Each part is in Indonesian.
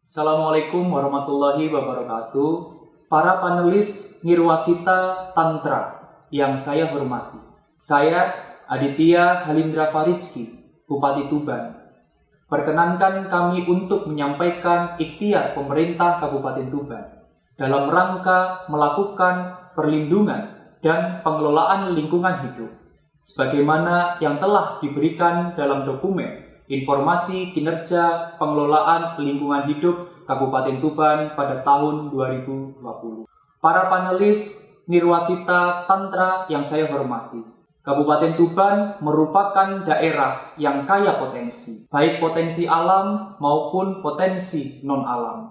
Assalamualaikum warahmatullahi wabarakatuh. Para panelis Nirwasita Tantra yang saya hormati. Saya Aditya Halindra Faridski, Bupati Tuban. Perkenankan kami untuk menyampaikan ikhtiar pemerintah Kabupaten Tuban dalam rangka melakukan perlindungan dan pengelolaan lingkungan hidup sebagaimana yang telah diberikan dalam dokumen Informasi Kinerja Pengelolaan Lingkungan Hidup Kabupaten Tuban pada tahun 2020. Para panelis Nirwasita Tantra yang saya hormati, Kabupaten Tuban merupakan daerah yang kaya potensi, baik potensi alam maupun potensi non-alam.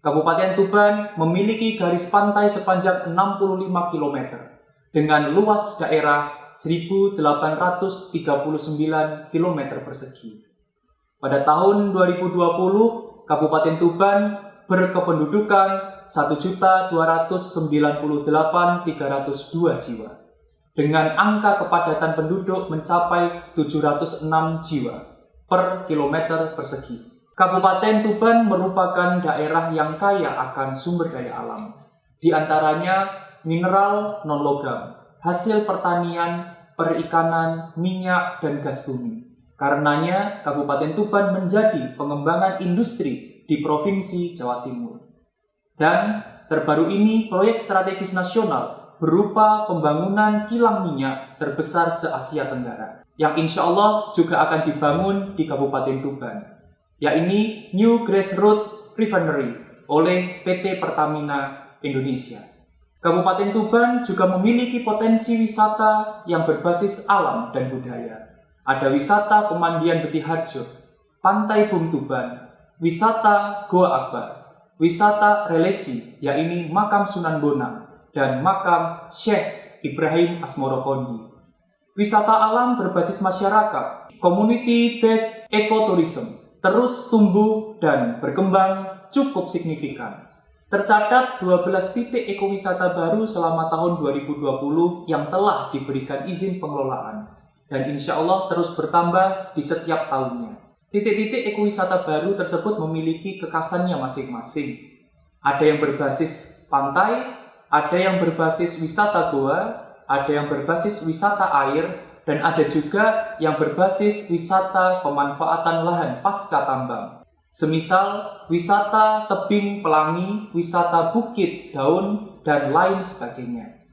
Kabupaten Tuban memiliki garis pantai sepanjang 65 km dengan luas daerah 1.839 km persegi. Pada tahun 2020, Kabupaten Tuban berkependudukan 1.298.302 jiwa, dengan angka kepadatan penduduk mencapai 706 jiwa per kilometer persegi. Kabupaten Tuban merupakan daerah yang kaya akan sumber daya alam, di antaranya mineral non-logam, hasil pertanian, perikanan, minyak, dan gas bumi. Karenanya, Kabupaten Tuban menjadi pengembangan industri di Provinsi Jawa Timur. Dan terbaru ini, proyek strategis nasional berupa pembangunan kilang minyak terbesar se-Asia Tenggara, yang insya Allah juga akan dibangun di Kabupaten Tuban, yaitu New Grassroots Refinery oleh PT Pertamina Indonesia. Kabupaten Tuban juga memiliki potensi wisata yang berbasis alam dan budaya. Ada wisata Pemandian Betiharjo, Pantai Bum Tuban, wisata Goa Akbar, wisata religi, yaitu Makam Sunan Bonang, dan Makam Syekh Ibrahim Asmorokondi. Wisata alam berbasis masyarakat, community-based ecotourism, terus tumbuh dan berkembang cukup signifikan. Tercatat 12 titik ekowisata baru selama tahun 2020 yang telah diberikan izin pengelolaan. Dan insya Allah terus bertambah di setiap tahunnya. Titik-titik ekowisata baru tersebut memiliki kekhasannya masing-masing. Ada yang berbasis pantai, ada yang berbasis wisata goa, ada yang berbasis wisata air, dan ada juga yang berbasis wisata pemanfaatan lahan pasca tambang. Semisal wisata tebing pelangi, wisata bukit daun, dan lain sebagainya.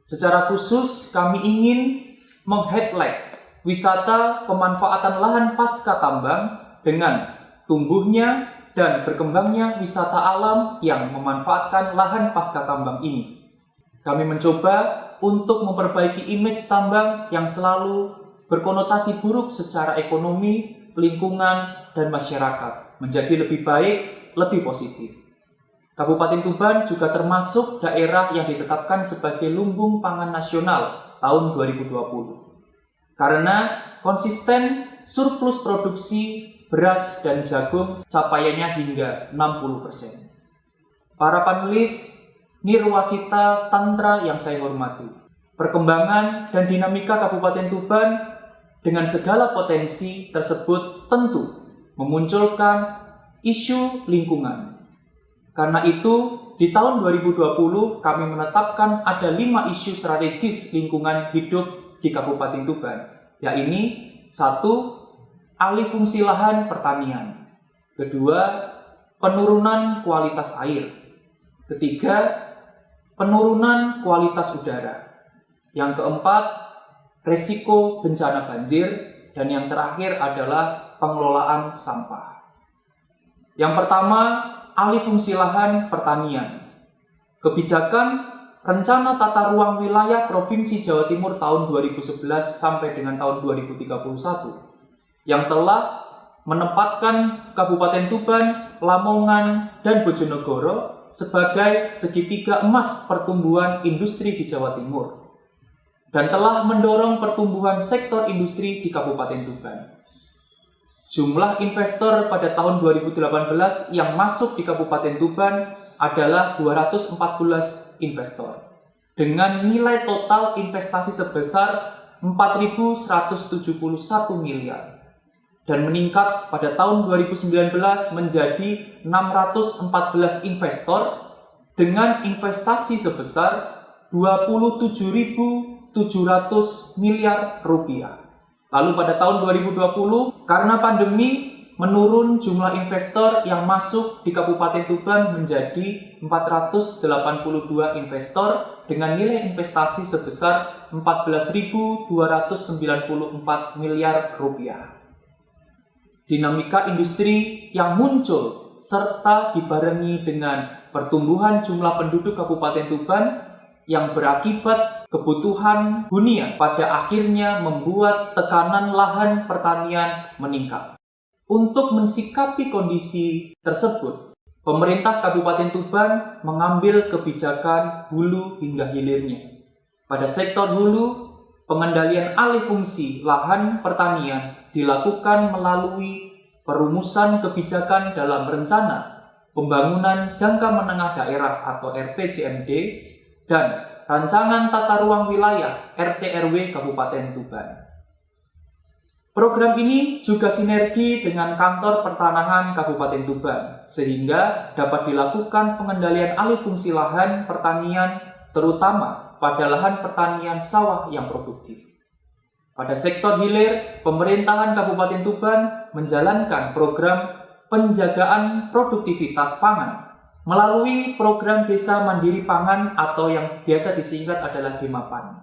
Secara khusus kami ingin meng-highlight wisata pemanfaatan lahan pasca tambang dengan tumbuhnya dan berkembangnya wisata alam yang memanfaatkan lahan pasca tambang ini. Kami mencoba untuk memperbaiki image tambang yang selalu berkonotasi buruk secara ekonomi, lingkungan, dan masyarakat menjadi lebih baik, lebih positif. Kabupaten Tuban juga termasuk daerah yang ditetapkan sebagai lumbung pangan nasional tahun 2020. Karena konsisten surplus produksi beras dan jagung capaiannya hingga 60%. Para panelis Nirwasita Tantra yang saya hormati, perkembangan dan dinamika Kabupaten Tuban dengan segala potensi tersebut tentu memunculkan isu lingkungan. Karena itu, di tahun 2020 kami menetapkan ada 5 isu strategis lingkungan hidup di Kabupaten Tuban, yaitu 1. Alih fungsi lahan pertanian. 2. Penurunan kualitas air. 3. Penurunan kualitas udara. Yang keempat, resiko bencana banjir. Dan yang terakhir adalah pengelolaan sampah. Yang pertama, alih fungsi lahan pertanian. Kebijakan Rencana Tata Ruang Wilayah Provinsi Jawa Timur tahun 2011 sampai dengan tahun 2031 yang telah menempatkan Kabupaten Tuban, Lamongan, dan Bojonegoro sebagai segitiga emas pertumbuhan industri di Jawa Timur dan telah mendorong pertumbuhan sektor industri di Kabupaten Tuban. Jumlah investor pada tahun 2018 yang masuk di Kabupaten Tuban adalah 214 investor dengan nilai total investasi sebesar 4.171 miliar. dan meningkat pada tahun 2019 menjadi 614 investor dengan investasi sebesar 27.700 miliar rupiah. Lalu pada tahun 2020, karena pandemi, menurun jumlah investor yang masuk di Kabupaten Tuban menjadi 482 investor dengan nilai investasi sebesar 14.294 miliar rupiah. Dinamika industri yang muncul serta dibarengi dengan pertumbuhan jumlah penduduk Kabupaten Tuban yang berakibat kebutuhan hunian pada akhirnya membuat tekanan lahan pertanian meningkat. Untuk mensikapi kondisi tersebut, pemerintah Kabupaten Tuban mengambil kebijakan hulu hingga hilirnya. Pada sektor hulu, pengendalian alih fungsi lahan pertanian dilakukan melalui perumusan kebijakan dalam Rencana Pembangunan Jangka Menengah Daerah atau RPJMD dan Rancangan Tata Ruang Wilayah RT/RW Kabupaten Tuban. Program ini juga sinergi dengan Kantor Pertanahan Kabupaten Tuban, sehingga dapat dilakukan pengendalian alih fungsi lahan pertanian, terutama pada lahan pertanian sawah yang produktif. Pada sektor hilir, pemerintahan Kabupaten Tuban menjalankan program penjagaan produktivitas pangan melalui program Desa Mandiri Pangan atau yang biasa disingkat adalah DEMAPAN.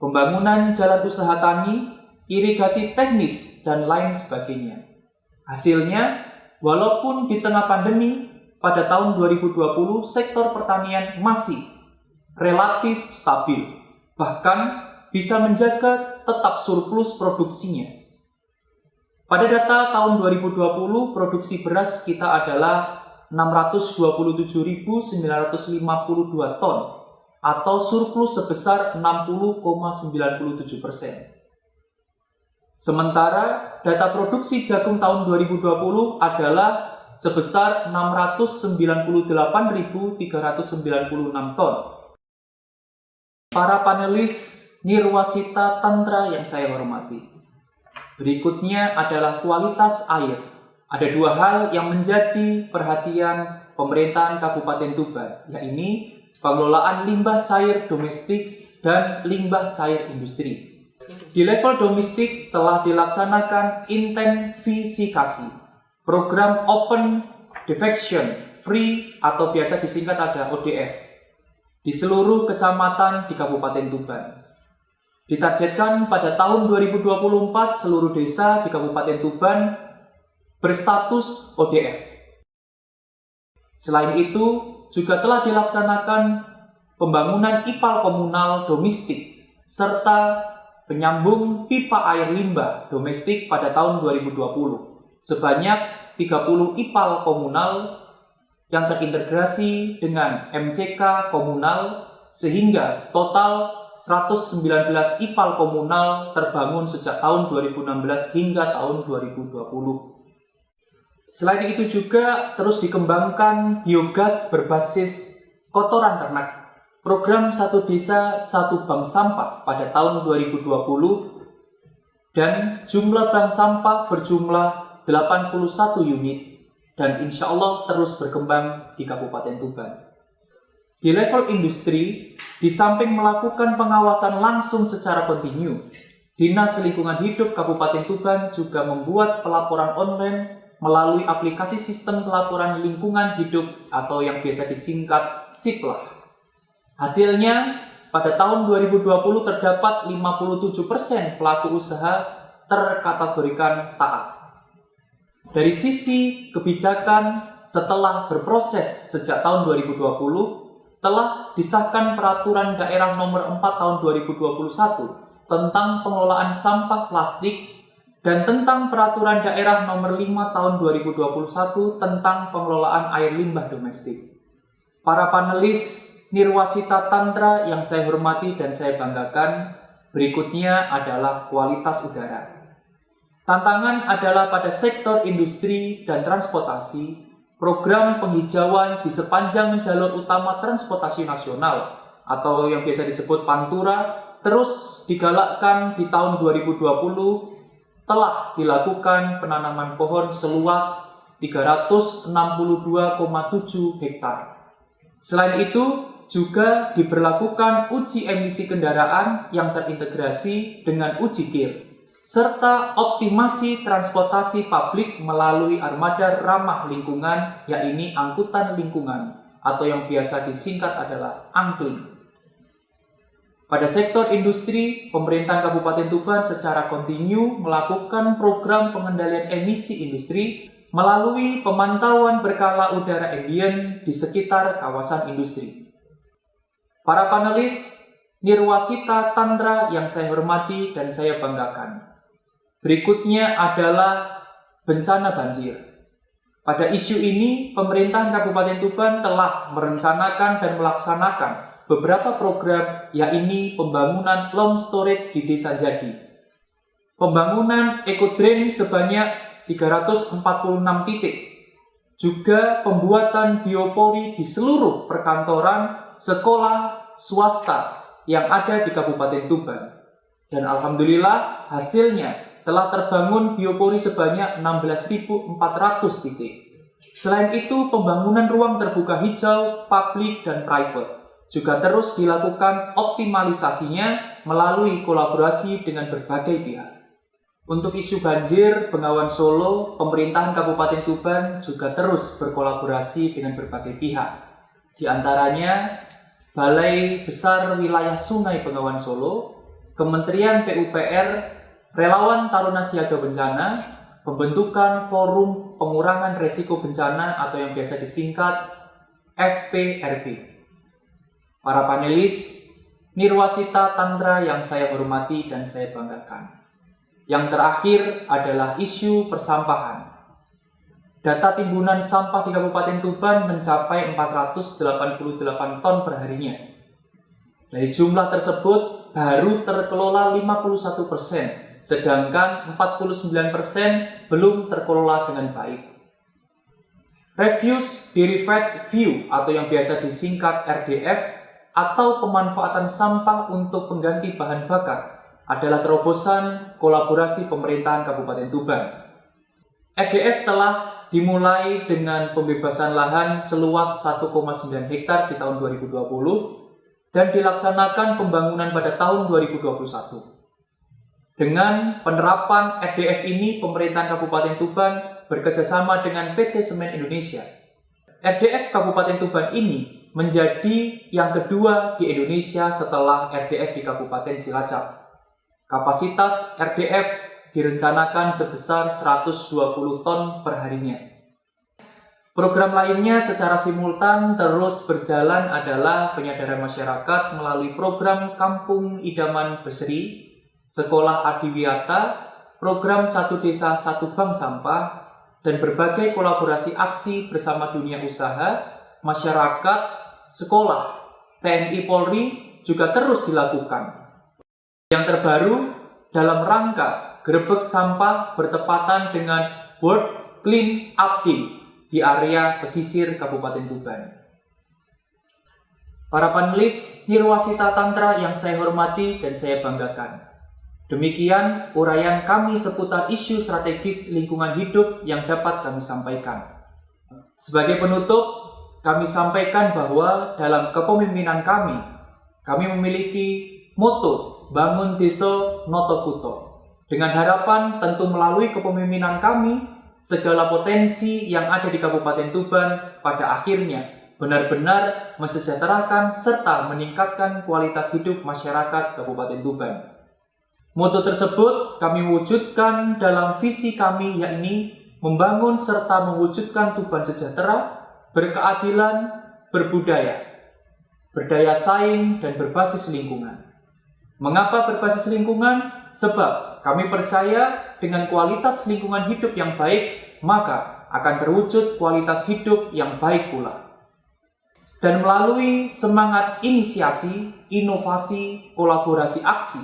Pembangunan jalan usaha tani, irigasi teknis, dan lain sebagainya. Hasilnya, walaupun di tengah pandemi, pada tahun 2020 sektor pertanian masih relatif stabil, bahkan bisa menjaga tetap surplus produksinya. Pada data tahun 2020, produksi beras kita adalah 627.952 ton, atau surplus sebesar 60,97%. Sementara data produksi jagung tahun 2020 adalah sebesar 698.396 ton. Para panelis Nirwasita Tantra yang saya hormati, berikutnya adalah kualitas air. Ada dua hal yang menjadi perhatian pemerintahan Kabupaten Tuban, yaitu pengelolaan limbah cair domestik dan limbah cair industri. Di level domestik telah dilaksanakan intensifikasi program Open Defecation Free atau biasa disingkat ada ODF di seluruh kecamatan di Kabupaten Tuban. Ditargetkan pada tahun 2024 seluruh desa di Kabupaten Tuban berstatus ODF. Selain itu, juga telah dilaksanakan pembangunan IPAL komunal domestik serta penyambung pipa air limbah domestik pada tahun 2020 sebanyak 30 IPAL komunal yang terintegrasi dengan MCK komunal sehingga total 119 IPAL komunal terbangun sejak tahun 2016 hingga tahun 2020. Selain itu juga terus dikembangkan biogas berbasis kotoran ternak. Program Satu Desa Satu Bank Sampah pada tahun 2020 dan jumlah bank sampah berjumlah 81 unit dan insya Allah terus berkembang di Kabupaten Tuban. Di level industri, di samping melakukan pengawasan langsung secara kontinu, Dinas Lingkungan Hidup Kabupaten Tuban juga membuat pelaporan online melalui aplikasi sistem pelaporan lingkungan hidup atau yang biasa disingkat SIPLAH. Hasilnya, pada tahun 2020 terdapat 57% pelaku usaha terkategorikan taat. Dari sisi kebijakan, setelah berproses sejak tahun 2020, telah disahkan Peraturan Daerah Nomor 4 Tahun 2021 tentang pengelolaan sampah plastik dan tentang Peraturan Daerah Nomor 5 Tahun 2021 tentang pengelolaan air limbah domestik. Para panelis Nirwasita Tantra yang saya hormati dan saya banggakan, berikutnya adalah kualitas udara. Tantangan adalah pada sektor industri dan transportasi, program penghijauan di sepanjang jalur utama transportasi nasional atau yang biasa disebut Pantura terus digalakkan di tahun 2020 telah dilakukan penanaman pohon seluas 362,7 hektar. Selain itu, juga diberlakukan uji emisi kendaraan yang terintegrasi dengan uji KIR, serta optimasi transportasi publik melalui armada ramah lingkungan, yakni angkutan lingkungan, atau yang biasa disingkat adalah angkling. Pada sektor industri, pemerintahan Kabupaten Tuban secara kontinu melakukan program pengendalian emisi industri melalui pemantauan berkala udara ambien di sekitar kawasan industri. Para panelis, Nirwasita Tantra yang saya hormati dan saya banggakan. Berikutnya adalah bencana banjir. Pada isu ini, pemerintahan Kabupaten Tuban telah merencanakan dan melaksanakan beberapa program, yakni pembangunan long storage di Desa Jadi, pembangunan ekodrain sebanyak 346 titik, juga pembuatan biopori di seluruh perkantoran sekolah swasta yang ada di Kabupaten Tuban. Dan alhamdulillah hasilnya telah terbangun biopori sebanyak 16.400 titik. Selain itu, pembangunan ruang terbuka hijau, publik dan private juga terus dilakukan optimalisasinya melalui kolaborasi dengan berbagai pihak. Untuk isu banjir, Bengawan Solo, pemerintahan Kabupaten Tuban juga terus berkolaborasi dengan berbagai pihak. Di antaranya, Balai Besar Wilayah Sungai Bengawan Solo, Kementerian PUPR, Relawan Taruna Siaga Bencana, pembentukan Forum Pengurangan Resiko Bencana atau yang biasa disingkat FPRB. Para panelis, Nirwasita Tantra yang saya hormati dan saya banggakan. Yang terakhir adalah isu persampahan. Data timbunan sampah di Kabupaten Tuban mencapai 488 ton perharinya. Dari jumlah tersebut, baru terkelola 51%, sedangkan 49% belum terkelola dengan baik. Refuse Derived Fuel atau yang biasa disingkat RDF atau pemanfaatan sampah untuk pengganti bahan bakar adalah terobosan kolaborasi pemerintahan Kabupaten Tuban. RDF telah dimulai dengan pembebasan lahan seluas 1,9 hektar di tahun 2020 dan dilaksanakan pembangunan pada tahun 2021. Dengan penerapan RDF ini, pemerintahan Kabupaten Tuban bekerjasama dengan PT Semen Indonesia. RDF Kabupaten Tuban ini menjadi yang kedua di Indonesia setelah RDF di Kabupaten Cilacap. Kapasitas RDF direncanakan sebesar 120 ton perharinya. Program lainnya secara simultan terus berjalan adalah penyadaran masyarakat melalui program Kampung Idaman Berseri, Sekolah Adiwiyata, program Satu Desa Satu Bank Sampah, dan berbagai kolaborasi aksi bersama dunia usaha, masyarakat, sekolah, TNI Polri juga terus dilakukan. Yang terbaru, dalam rangka Gerebek Sampah bertepatan dengan World Clean Up Day di area pesisir Kabupaten Tuban. Para panelis Nirwasita Tantra yang saya hormati dan saya banggakan. Demikian uraian kami seputar isu strategis lingkungan hidup yang dapat kami sampaikan. Sebagai penutup, kami sampaikan bahwa dalam kepemimpinan kami memiliki moto Bangun Desa Noto Kuto. Dengan harapan tentu melalui kepemimpinan kami, segala potensi yang ada di Kabupaten Tuban pada akhirnya benar-benar mensejahterakan serta meningkatkan kualitas hidup masyarakat Kabupaten Tuban. Moto tersebut kami wujudkan dalam visi kami, yakni membangun serta mewujudkan Tuban sejahtera, berkeadilan, berbudaya, berdaya saing, dan berbasis lingkungan. Mengapa berbasis lingkungan? Sebab kami percaya dengan kualitas lingkungan hidup yang baik, maka akan terwujud kualitas hidup yang baik pula. Dan melalui semangat inisiasi, inovasi, kolaborasi aksi,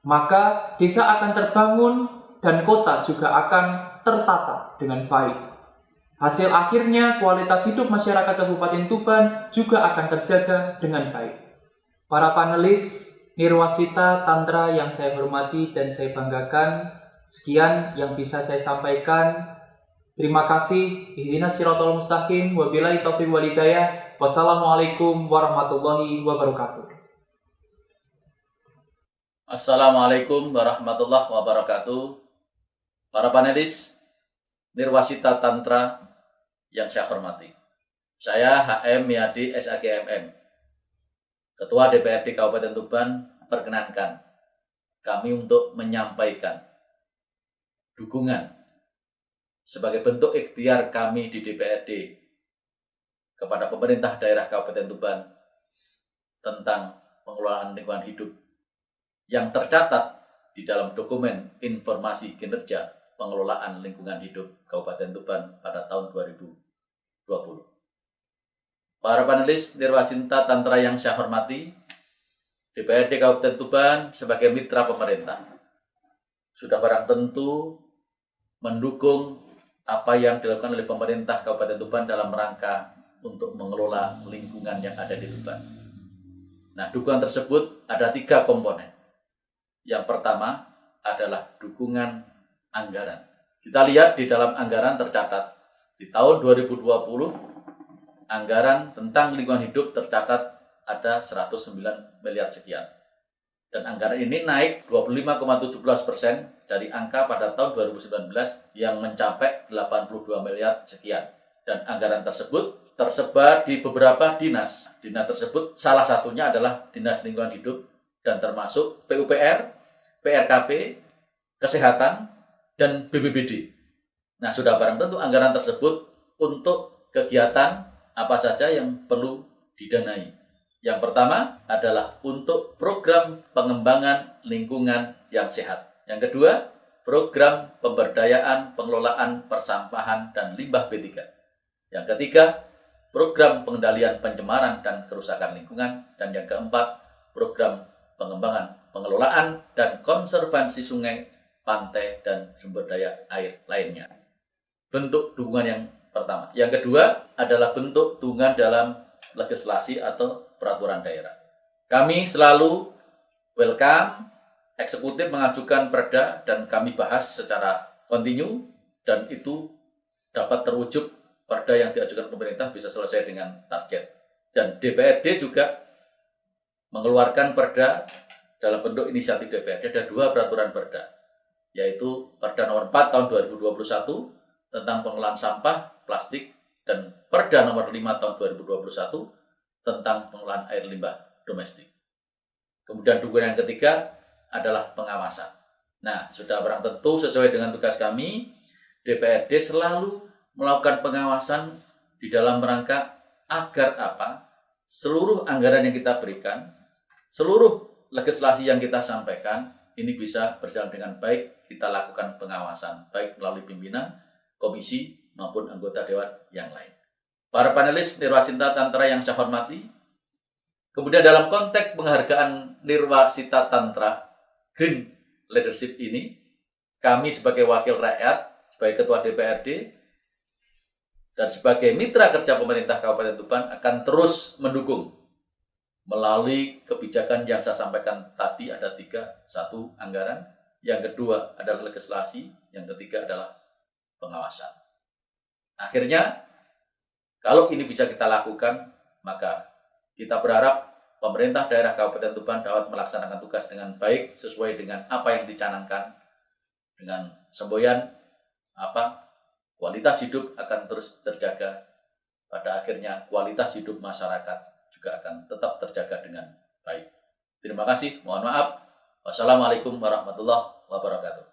maka desa akan terbangun dan kota juga akan tertata dengan baik. Hasil akhirnya kualitas hidup masyarakat Kabupaten Tuban juga akan terjaga dengan baik. Para panelis Nirwasita Tantra yang saya hormati dan saya banggakan, Sekian yang bisa saya sampaikan. Terima kasih. Ihdinas siratal mustaqim. Wabillahi taufiq wal hidayah. Wassalamualaikum warahmatullahi wabarakatuh. Assalamualaikum warahmatullahi wabarakatuh. Para panelis Nirwasita Tantra yang saya hormati. Saya HM Miyadi SAGMM, Ketua DPRD Kabupaten Tuban, perkenankan kami untuk menyampaikan dukungan sebagai bentuk ikhtiar kami di DPRD kepada pemerintah daerah Kabupaten Tuban tentang pengelolaan lingkungan hidup yang tercatat di dalam dokumen informasi kinerja pengelolaan lingkungan hidup Kabupaten Tuban pada tahun 2020. Para panelis Nirwasita Tantra yang saya hormati, DPRD Kabupaten Tuban sebagai mitra pemerintah sudah barang tentu mendukung apa yang dilakukan oleh pemerintah Kabupaten Tuban dalam rangka untuk mengelola lingkungan yang ada di Tuban. Nah, dukungan tersebut ada 3 komponen. Yang pertama adalah dukungan anggaran. Kita lihat di dalam anggaran tercatat di tahun 2020 anggaran tentang lingkungan hidup tercatat ada 109 miliar sekian. Dan anggaran ini naik 25,17% dari angka pada tahun 2019 yang mencapai 82 miliar sekian. Dan anggaran tersebut tersebar di beberapa dinas. Dinas tersebut salah satunya adalah Dinas Lingkungan Hidup dan termasuk PUPR, PRKP, Kesehatan, dan BPBD. Nah, sudah barang tentu anggaran tersebut untuk kegiatan apa saja yang perlu didanai. Yang pertama adalah untuk program pengembangan lingkungan yang sehat. Yang kedua, program pemberdayaan pengelolaan persampahan dan limbah B3. Yang ketiga, program pengendalian pencemaran dan kerusakan lingkungan. Dan yang keempat, program pengembangan pengelolaan dan konservasi sungai, pantai, dan sumber daya air lainnya. Bentuk dukungan yang pertama. Yang kedua adalah bentuk dukungan dalam legislasi atau peraturan daerah. Kami selalu welcome eksekutif mengajukan perda dan kami bahas secara kontinu dan itu dapat terwujud perda yang diajukan pemerintah bisa selesai dengan target. Dan DPRD juga mengeluarkan perda dalam bentuk inisiatif DPRD. Ada 2 peraturan perda, yaitu Perda nomor 4 tahun 2021 tentang pengelolaan sampah plastik dan Perda nomor 5 tahun 2021 tentang pengelolaan air limbah domestik. Kemudian dukungan yang ketiga adalah pengawasan. Nah, sudah barang tentu sesuai dengan tugas kami, DPRD selalu melakukan pengawasan di dalam rangka agar apa? Seluruh anggaran yang kita berikan, seluruh legislasi yang kita sampaikan, ini bisa berjalan dengan baik. Kita lakukan pengawasan, baik melalui pimpinan, komisi, maupun anggota dewan yang lain. Para panelis Nirwasita Tantra yang saya hormati, kemudian dalam konteks penghargaan Nirwasita Tantra Green Leadership ini, kami sebagai wakil rakyat, sebagai ketua DPRD, dan sebagai mitra kerja pemerintah Kabupaten Tuban akan terus mendukung melalui kebijakan yang saya sampaikan tadi ada 3, 1 anggaran, yang kedua adalah legislasi, yang ketiga adalah pengawasan. Akhirnya, kalau ini bisa kita lakukan, maka kita berharap pemerintah daerah Kabupaten Tuban dapat melaksanakan tugas dengan baik sesuai dengan apa yang dicanangkan, dengan semboyan kualitas hidup akan terus terjaga. Pada akhirnya kualitas hidup masyarakat juga akan tetap terjaga dengan baik. Terima kasih, mohon maaf. Wassalamualaikum warahmatullahi wabarakatuh.